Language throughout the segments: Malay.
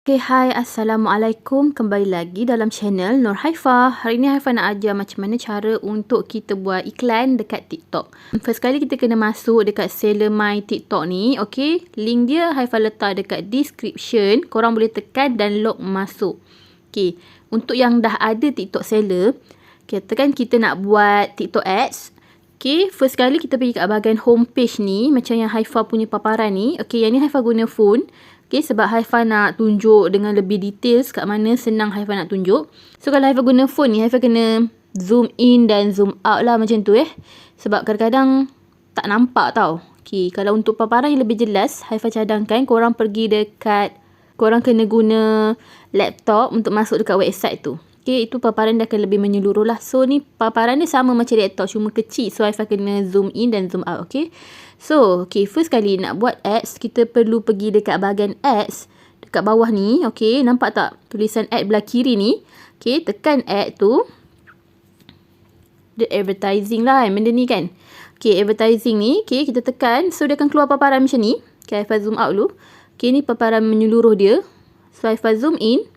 Okay, hai, Assalamualaikum. Kembali lagi dalam channel Nur Haifa. Hari ni Haifa nak ajar macam mana cara untuk kita buat iklan dekat TikTok. First kali kita kena masuk dekat Seller My TikTok ni. Okay, link dia Haifa letak dekat description. Korang boleh tekan dan log masuk. Okay, untuk yang dah ada TikTok Seller, katakan kita nak buat TikTok Ads. Okay, first kali kita pergi kat bahagian home page ni. Macam yang Haifa punya paparan ni. Okay, yang ni Haifa guna phone. Okay, sebab Haifa nak tunjuk dengan lebih details kat mana senang Haifa nak tunjuk. So, kalau Haifa guna phone ni, Haifa kena zoom in dan zoom out lah macam tu Sebab kadang-kadang tak nampak tau. Okay, kalau untuk paparan yang lebih jelas, Haifa cadangkan korang pergi dekat, korang kena guna laptop untuk masuk dekat website tu. Okay, itu paparan dia akan lebih menyeluruh lah. So, ni paparan dia sama macam laptop, cuma kecil. So, Haifa kena zoom in dan zoom out. Okay. So, okay, first kali nak buat ads, kita perlu pergi dekat bahagian ads. Dekat bawah ni, okay, nampak tak tulisan ad belah kiri ni? Okay, tekan ad tu. The advertising lah benda ni kan. Okay, advertising ni, okay, kita tekan. So, dia akan keluar paparan macam ni. Okay, Haifa zoom out dulu. Okay, ni paparan menyeluruh dia. So, Haifa zoom in.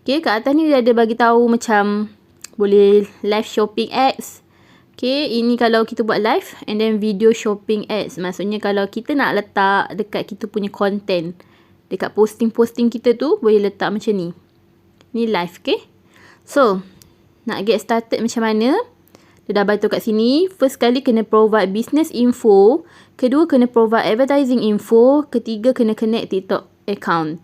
Okay, kat atas ni dia ada bagi tahu macam boleh live shopping ads. Okay, ini kalau kita buat live and then video shopping ads. Maksudnya kalau kita nak letak dekat kita punya content, dekat posting-posting kita tu, boleh letak macam ni. Ni live, okay. So, nak get started macam mana? Dia dah bagi tahu kat sini. First kali kena provide business info. Kedua kena provide advertising info. Ketiga kena connect TikTok account.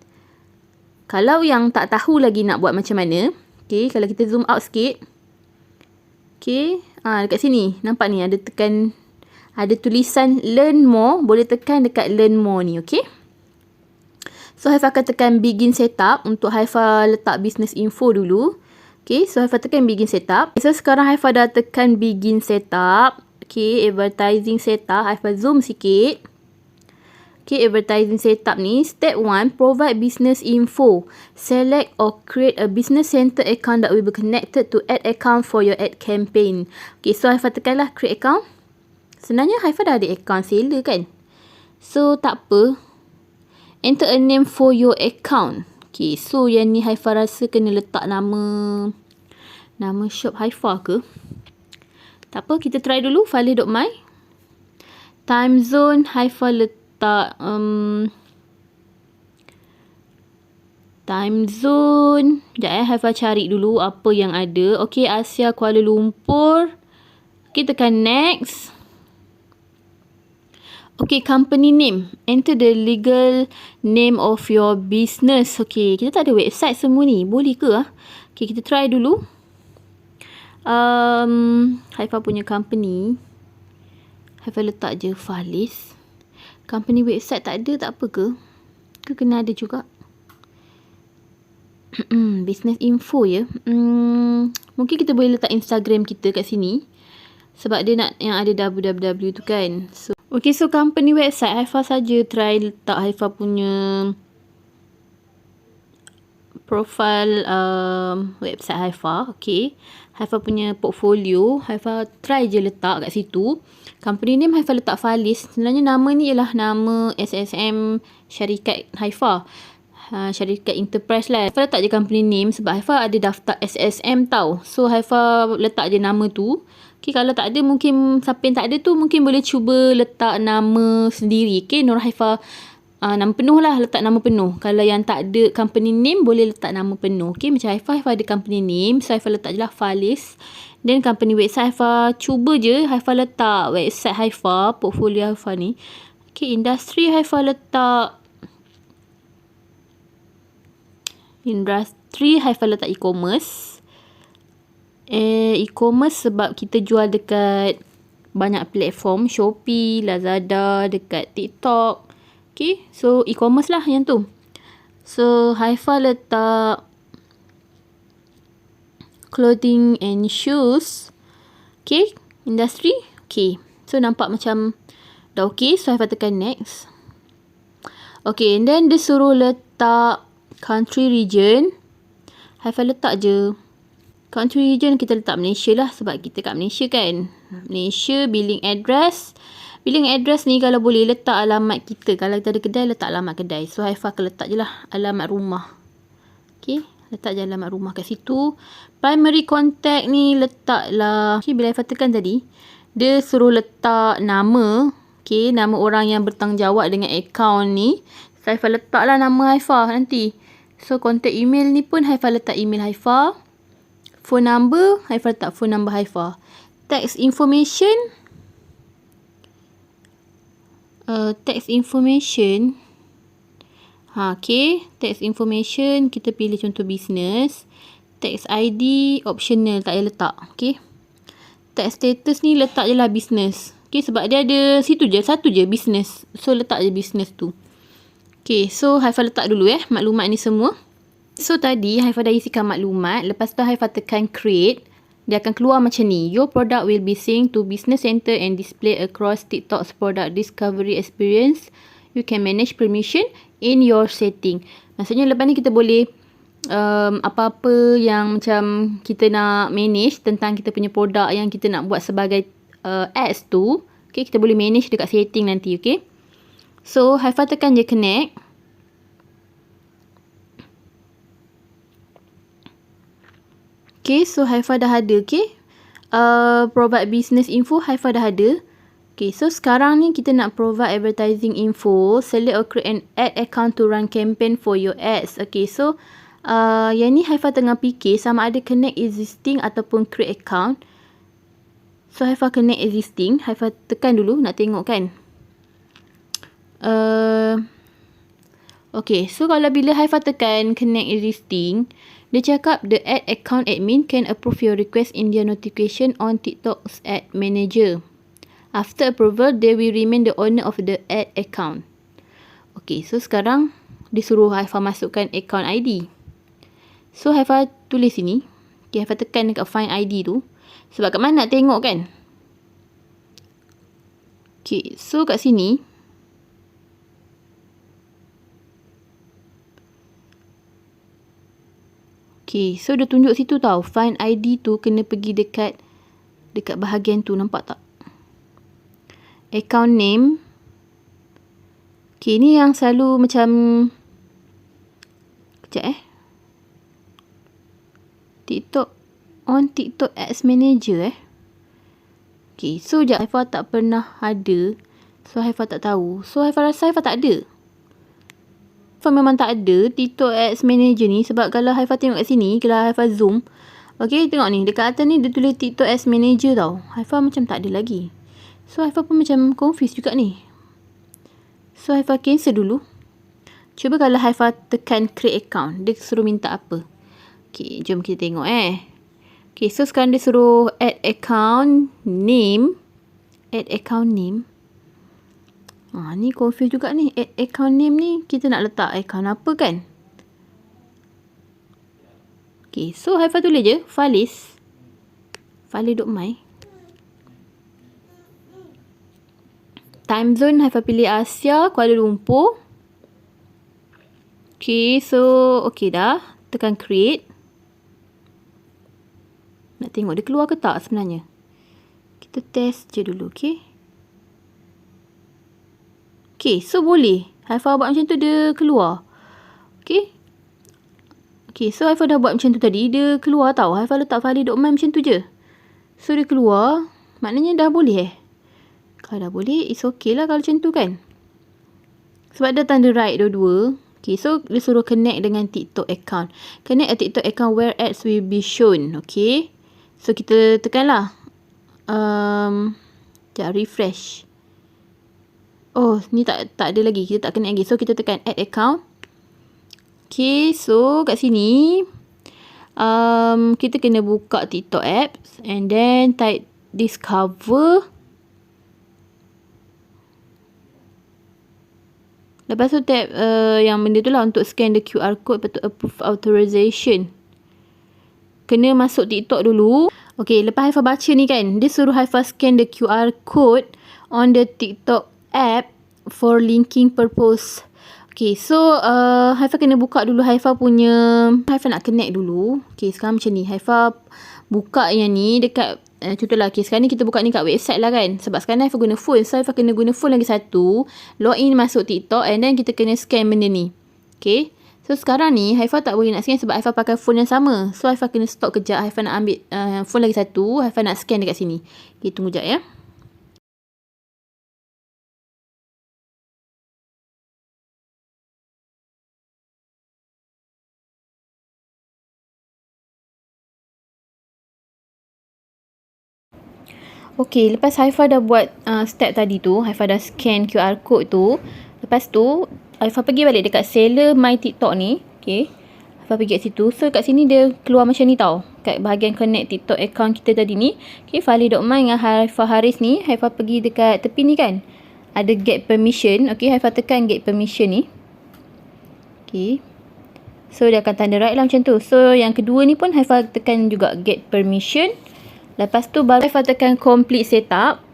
Kalau yang tak tahu lagi nak buat macam mana, okay, kalau kita zoom out sikit. Okay, dekat sini, nampak ni ada tekan, ada tulisan learn more, boleh tekan dekat learn more ni, okay. So, Haifa akan tekan begin setup untuk Haifa letak business info dulu. Okay, so Haifa tekan begin setup. So, sekarang Haifa dah tekan begin setup. Okay, advertising setup, Haifa zoom sikit. Okay, advertising setup ni, step 1, provide business info. Select or create a business center account that will be connected to ad account for your ad campaign. Okay, so Haifa tekanlah create account. Sebenarnya Haifa dah ada account seller kan. So, tak apa. Enter a name for your account. Okay, so yang ni Haifa rasa kena letak nama shop Haifa ke? Tak apa, kita try dulu. File.my. Time zone Haifa letak time zone. Sekejap Haifa cari dulu apa yang ada. Okay, Asia Kuala Lumpur. Okay, tekan next. Okay, company name. Enter the legal name of your business. Okay, kita tak ada website semua ni. Boleh ke? Okay, kita try dulu. Haifa punya company. Haifa letak je Falis. Company website tak ada, tak apa ke? Ke kena ada juga? Business info ya. Mungkin kita boleh letak Instagram kita kat sini. Sebab dia nak yang ada www tu kan. So, okay, so company website Haifa saja try letak Haifa punya profile website Haifa. Okay, Haifa punya portfolio Haifa try je letak kat situ. Company name Haifa letak Falis. Sebenarnya nama ni ialah nama SSM syarikat Haifa. Syarikat enterprise lah. Haifa letak je company name sebab Haifa ada daftar SSM tau. So, Haifa letak je nama tu. Okay, kalau tak ada, mungkin siapa yang tak ada tu mungkin boleh cuba letak nama sendiri. Okay, Nur Haifa nama penuh lah, letak nama penuh. Kalau yang tak ada company name, boleh letak nama penuh. Okay, macam Haifa ada company name. So, Haifa letak je lah Falis. Then, company website Haifa cuba je. Haifa letak website Haifa, portfolio Haifa ni. Okay, industri Haifa letak e-commerce. E-commerce sebab kita jual dekat banyak platform. Shopee, Lazada, dekat TikTok. Okay, so e-commerce lah yang tu. So, Haifa letak clothing and shoes. Okay, industry. Okay, so nampak macam dah okay. So, Haifa tekan next. Okay, and then dia suruh letak country region. Haifa letak je country region, kita letak Malaysia lah sebab kita kat Malaysia kan. Malaysia, billing address. Billing address ni kalau boleh letak alamat kita. Kalau kita ada kedai, letak alamat kedai. So, Haifa akan letak je lah alamat rumah. Okay, letak je alamat rumah kat situ. Primary contact ni letaklah. Okay, bila Haifah tekan tadi, dia suruh letak nama. Okay, nama orang yang bertanggungjawab dengan akaun ni. So, Haifah letaklah nama Haifah nanti. So, contact email ni pun Haifah letak email Haifah. Phone number, Haifah letak phone number Haifah. Text information. Okay, text information kita pilih contoh business. Text ID optional, tak payah letak. Okay, text status ni letak je lah business. Okay, sebab dia ada situ je, satu je business. So letak je business tu. Okay, so Haifah letak dulu maklumat ni semua. So tadi Haifah dah isikan maklumat. Lepas tu Haifah tekan create. Dia akan keluar macam ni. Your product will be synced to business center and display across TikTok's product discovery experience. You can manage permission in your setting. Maksudnya lepas ni kita boleh apa-apa yang macam kita nak manage tentang kita punya produk yang kita nak buat sebagai ads tu. Okay, kita boleh manage dekat setting nanti. Okay, so Haifah tekan je connect. Okay, so Haifah dah ada. Okay, provide business info Haifah dah ada. Okay, so sekarang ni kita nak provide advertising info. Select or create an ad account to run campaign for your ads. Okay, so yang ni Haifah tengah fikir sama ada connect existing ataupun create account. So Haifah connect existing. Haifah tekan dulu nak tengok kan. Okay, so kalau bila Haifah tekan connect existing, dia cakap the ad account admin can approve your request in their notification on TikTok's ad manager. After approval, they will remain the owner of the ad account. Okay, so sekarang disuruh Haifah masukkan account ID. So Haifah tulis sini. Okay, Haifah tekan dekat find ID tu. Sebab kat mana nak tengok kan. Okay, so kat sini. Okay, so dia tunjuk situ tau. Find ID tu kena pergi dekat bahagian tu. Nampak tak? Account name. Okay, ni yang selalu macam. Kejap TikTok. On TikTok Ads Manager Okay, so sekejap. Haifah tak pernah ada. So Haifah tak tahu. So Haifah rasa Haifah tak ada. Haifah memang tak ada TikTok Ads Manager ni. Sebab kalau Haifah tengok kat sini, kalau Haifah zoom. Okay, tengok ni. Dekat atas ni dia tulis TikTok Ads Manager tau. Haifah macam tak ada lagi. So Haifah pun macam confused juga ni. So Haifah cancel dulu. Cuba kalau Haifah tekan create account, dia suruh minta apa. Okay, jom kita tengok Okay, so sekarang dia suruh add account name. Add account name. Ni confused juga ni. Add account name ni kita nak letak account apa kan? Okay, so Haifah tulis je Faliz. Faliz.my. Time zone Haifah pilih Asia, Kuala Lumpur. Okay, so okay dah. Tekan create. Nak tengok dia keluar ke tak sebenarnya. Kita test je dulu, okay. Okay, so boleh. Haifah buat macam tu dia keluar. Okay. Okay, so Haifah dah buat macam tu tadi. Dia keluar tau. Haifah letak Faliz.my macam tu je. So dia keluar. Maknanya dah boleh Kalau dah boleh, it's okay lah kalau macam tu kan. Sebab dia tanda right dua-dua. Okay, so dia suruh connect dengan TikTok account. Connect a TikTok account where ads will be shown. Okay. So kita tekan lah. Sekejap, refresh. Oh, ni tak ada lagi. Kita tak connect lagi. So kita tekan add account. Okay, so kat sini. Kita kena buka TikTok apps. And then type discover. Lepas tu tab yang benda tu lah untuk scan the QR code. Lepas tu approve authorization. Kena masuk TikTok dulu. Okay, lepas Haifah baca ni kan. Dia suruh Haifah scan the QR code on the TikTok app for linking purpose. Okay, so Haifah kena buka dulu Haifah punya. Haifah nak connect dulu. Okay, sekarang macam ni. Haifah buka yang ni dekat contohlah, okay, sekarang ni kita buka ni kat website lah kan. Sebab sekarang Haifah guna phone. So Haifah kena guna phone lagi satu. Login masuk TikTok and then kita kena scan benda ni. Okay, So sekarang ni Haifa tak boleh nak scan sebab Haifa pakai phone yang sama. So Haifa kena stop kejap. Haifa nak ambil phone lagi satu. Haifa nak scan dekat sini. Okay, tunggu kejap ya. Okay, lepas Haifa dah buat step tadi tu, Haifa dah scan QR code tu. Lepas tu, Haifa pergi balik dekat seller My TikTok ni. Okay, Haifa pergi kat situ. So, kat sini dia keluar macam ni tau. Kat bahagian connect TikTok account kita tadi ni. Okay, Fali.my dengan Haifa Haris ni. Haifa pergi dekat tepi ni kan. Ada get permission. Okay, Haifa tekan get permission ni. Okay. So, dia akan tanda right lah macam tu. So, yang kedua ni pun Haifa tekan juga get permission. Lepas tu baru Haifa tekan complete setup.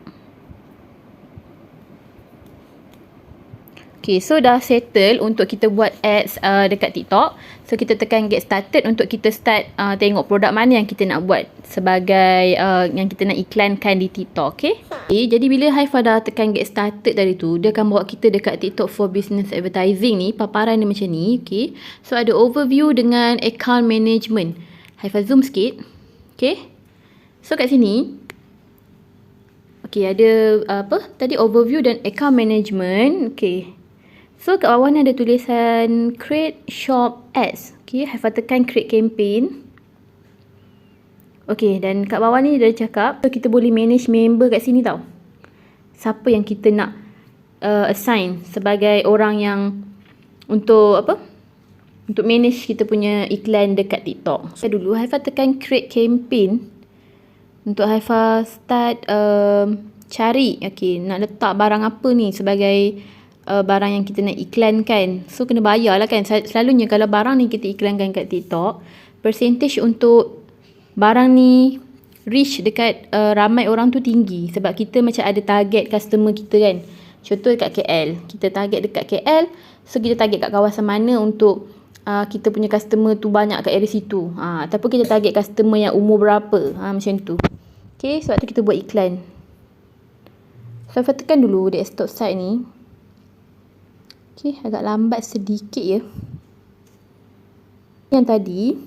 Okay, so dah settle untuk kita buat ads dekat TikTok. So kita tekan get started untuk kita start tengok produk mana yang kita nak buat sebagai yang kita nak iklankan di TikTok. Okay, jadi bila Haifa dah tekan get started tadi tu, dia akan bawa kita dekat TikTok for Business Advertising ni. Paparan dia macam ni. Okay, so ada overview dengan account management. Haifa zoom sikit. Okay, so kat sini, okay, ada tadi overview dan account management. Okay, so kat bawah ni ada tulisan create shop ads. Okay, Haifa tekan create campaign. Okay, dan kat bawah ni dia cakap, so kita boleh manage member kat sini tau. Siapa yang kita nak assign sebagai orang yang untuk untuk manage kita punya iklan dekat TikTok. So dulu Haifa tekan create campaign. Untuk Haifa start cari, okay, nak letak barang apa ni sebagai barang yang kita nak iklankan. So kena bayar lah kan. Selalunya kalau barang ni kita iklankan kat TikTok, percentage untuk barang ni reach dekat ramai orang tu tinggi. Sebab kita macam ada target customer kita kan. Contoh dekat KL, kita target dekat KL. So kita target kat kawasan mana untuk kita punya customer tu banyak kat area situ. Ataupun kita target customer yang umur berapa. Macam tu. Okay, sebab tu kita buat iklan. So Haifa tekan dulu desktop site ni. Okay, agak lambat sedikit ya. Yang tadi